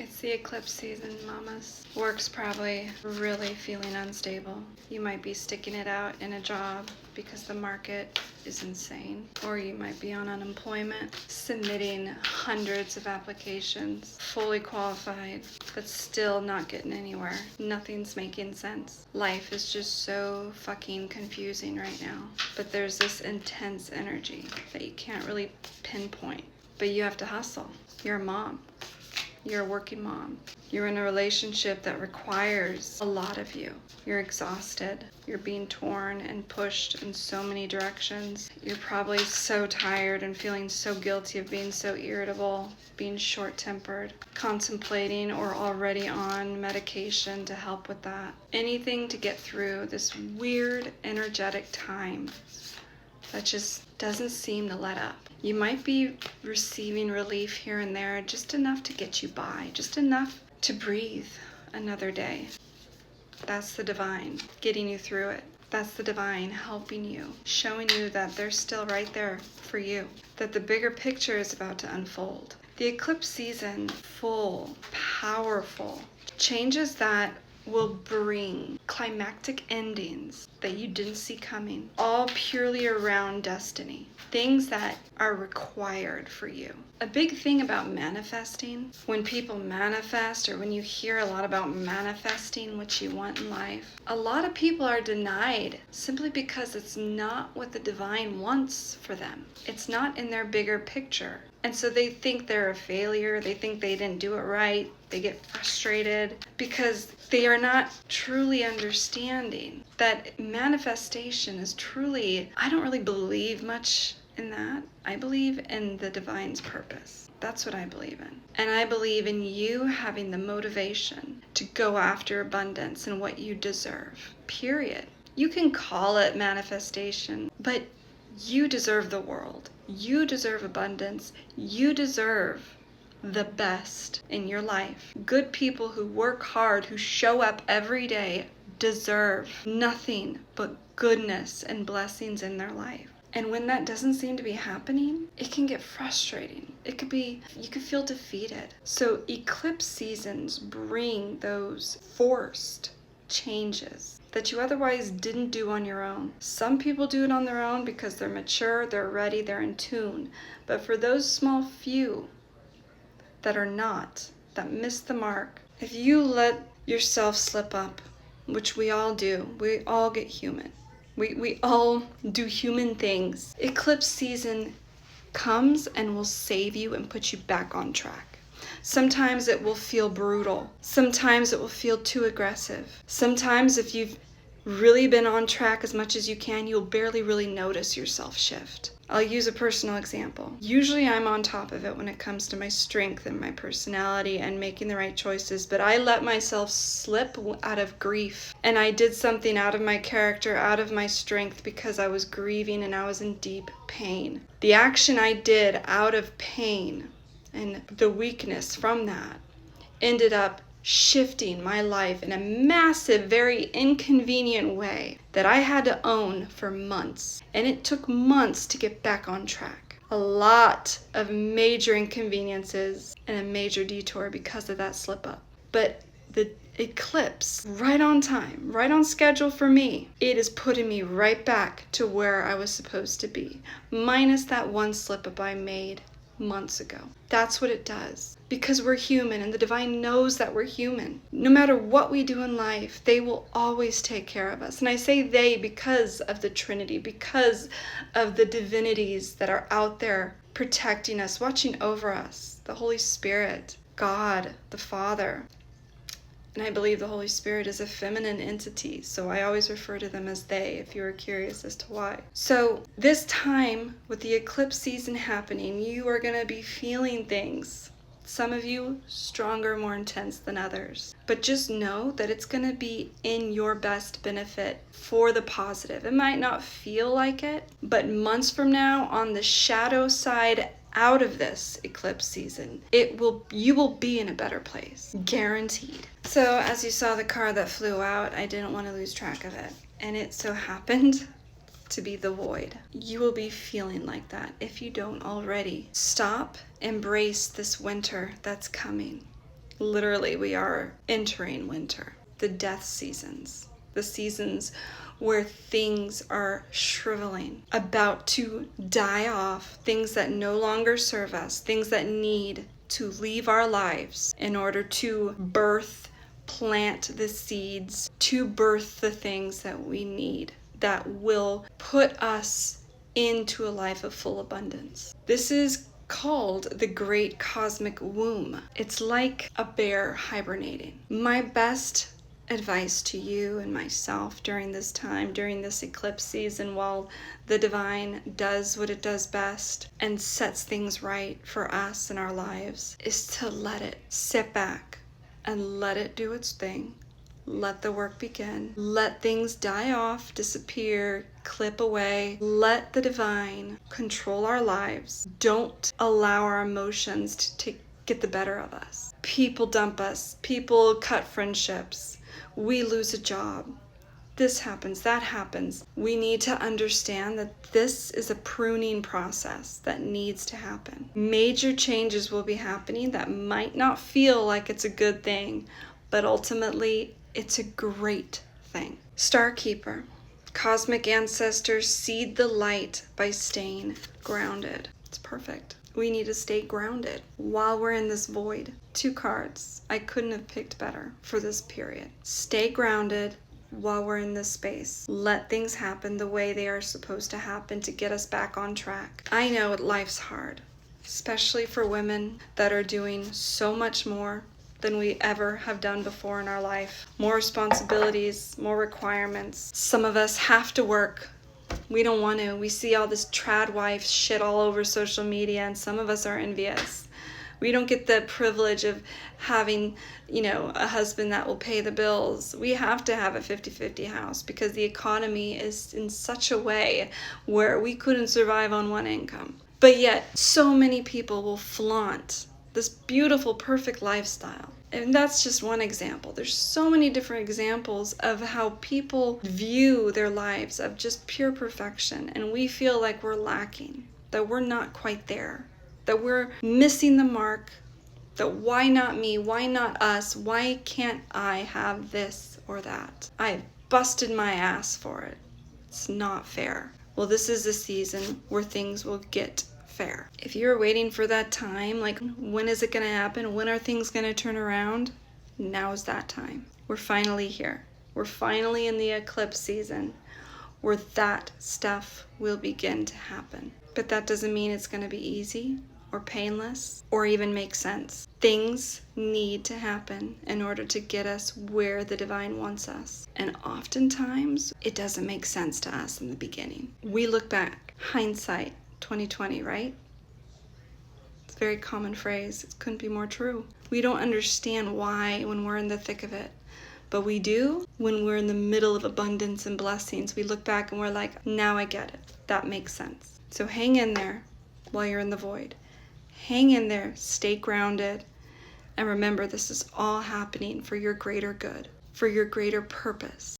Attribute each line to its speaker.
Speaker 1: It's the eclipse season, mamas. Work's probably really feeling unstable. You might be sticking it out in a job because the market is insane. Or you might be on unemployment, submitting hundreds of applications, fully qualified, but still not getting anywhere. Nothing's making sense. Life is just so fucking confusing right now. But there's this intense energy that you can't really pinpoint. But you have to hustle. You're a mom. You're a working mom. You're in a relationship that requires a lot of you. You're exhausted. You're being torn and pushed in so many directions. You're probably so tired and feeling so guilty of being so irritable, being short-tempered, contemplating or already on medication to help with that. Anything to get through this weird energetic time that just doesn't seem to let up. You might be receiving relief here and there, just enough to get you by, just enough to breathe another day. That's the divine getting you through it. That's the divine helping you, showing you that they're still right there for you, that the bigger picture is about to unfold. The eclipse season, full, powerful, changes that will bring climactic endings that you didn't see coming, all purely around destiny, things that are required for you. A big thing about manifesting, when people manifest or when you hear a lot about manifesting what you want in life, a lot of people are denied simply because it's not what the divine wants for them. It's not in their bigger picture. And so they think they're a failure, they think they didn't do it right, they get frustrated because they are not truly understanding that manifestation is truly, I don't really believe much in that. I believe in the divine's purpose. That's what I believe in. And I believe in you having the motivation to go after abundance and what you deserve, period. You can call it manifestation, but you deserve the world. You deserve abundance. You deserve the best in your life. Good people who work hard, who show up every day, deserve nothing but goodness and blessings in their life. And when that doesn't seem to be happening, it can get frustrating. You could feel defeated. So eclipse seasons bring those forced changes that you otherwise didn't do on your own. Some people do it on their own because they're mature, they're ready, they're in tune. But for those small few that are not, that miss the mark, if you let yourself slip up, which we all do, we all get human. We all do human things. Eclipse season comes and will save you and put you back on track. Sometimes it will feel brutal. Sometimes it will feel too aggressive. Sometimes if you've really been on track as much as you can, you'll barely really notice yourself shift. I'll use a personal example. Usually I'm on top of it when it comes to my strength and my personality and making the right choices, but I let myself slip out of grief. And I did something out of my character, out of my strength, because I was grieving and I was in deep pain. The action I did out of pain and the weakness from that ended up shifting my life in a massive, very inconvenient way that I had to own for months. And it took months to get back on track. A lot of major inconveniences and a major detour because of that slip up. But the eclipse, right on time, right on schedule for me, it is putting me right back to where I was supposed to be, minus that one slip up I made months ago. That's what it does. Because we're human and the divine knows that we're human. No matter what we do in life, they will always take care of us. And I say they because of the Trinity, because of the divinities that are out there protecting us, watching over us. The Holy Spirit, God, the Father. And I believe the Holy Spirit is a feminine entity, so I always refer to them as they, if you were curious as to why. So this time, with the eclipse season happening, you are going to be feeling things. Some of you stronger, more intense than others. But just know that it's going to be in your best benefit for the positive. It might not feel like it, but months from now, on the shadow side out of this eclipse season, you will be in a better place, guaranteed. So as you saw the card that flew out, I didn't want to lose track of it, and it so happened to be the void. You will be feeling like that if you don't already. Stop, embrace this winter that's coming. Literally, we are entering winter, the death seasons, the seasons where things are shriveling, about to die off, things that no longer serve us, things that need to leave our lives in order to plant the seeds, to birth the things that we need, that will put us into a life of full abundance. This is called the Great Cosmic Womb. It's like a bear hibernating. My best advice to you and myself during this time, during this eclipse season, while the divine does what it does best and sets things right for us in our lives, is to let it sit back and let it do its thing. Let the work begin. Let things die off, disappear, clip away. Let the divine control our lives. Don't allow our emotions to get the better of us. People dump us. People cut friendships. We lose a job. This happens, that happens. We need to understand that this is a pruning process that needs to happen. Major changes will be happening that might not feel like it's a good thing, but ultimately it's a great thing. Starkeeper, cosmic ancestors seed the light by staying grounded. It's perfect. We need to stay grounded while we're in this void. 2 cards. I couldn't have picked better for this period. Stay grounded while we're in this space. Let things happen the way they are supposed to happen to get us back on track. I know life's hard, especially for women that are doing so much more than we ever have done before in our life. More responsibilities, more requirements. Some of us have to work. We don't want to. We see all this trad wife shit all over social media, and some of us are envious. We don't get the privilege of having, a husband that will pay the bills. We have to have a 50-50 house because the economy is in such a way where we couldn't survive on one income. But yet, so many people will flaunt this beautiful, perfect lifestyle. And that's just one example. There's so many different examples of how people view their lives of just pure perfection, and we feel like we're lacking, that we're not quite there, that we're missing the mark, that why not me, why not us, why can't I have this or that? I've busted my ass for it. It's not fair. Well, this is a season where things will get fair. If you're waiting for that time, like when is it going to happen? When are things going to turn around? Now's that time. We're finally here. We're finally in the eclipse season where that stuff will begin to happen. But that doesn't mean it's going to be easy or painless or even make sense. Things need to happen in order to get us where the divine wants us. And oftentimes it doesn't make sense to us in the beginning. We look back, hindsight 2020, right? It's a very common phrase. It couldn't be more true. We don't understand why when we're in the thick of it, but we do when we're in the middle of abundance and blessings. We look back and we're like, now I get it. That makes sense. So hang in there while you're in the void. Hang in there, stay grounded, and remember this is all happening for your greater good, for your greater purpose.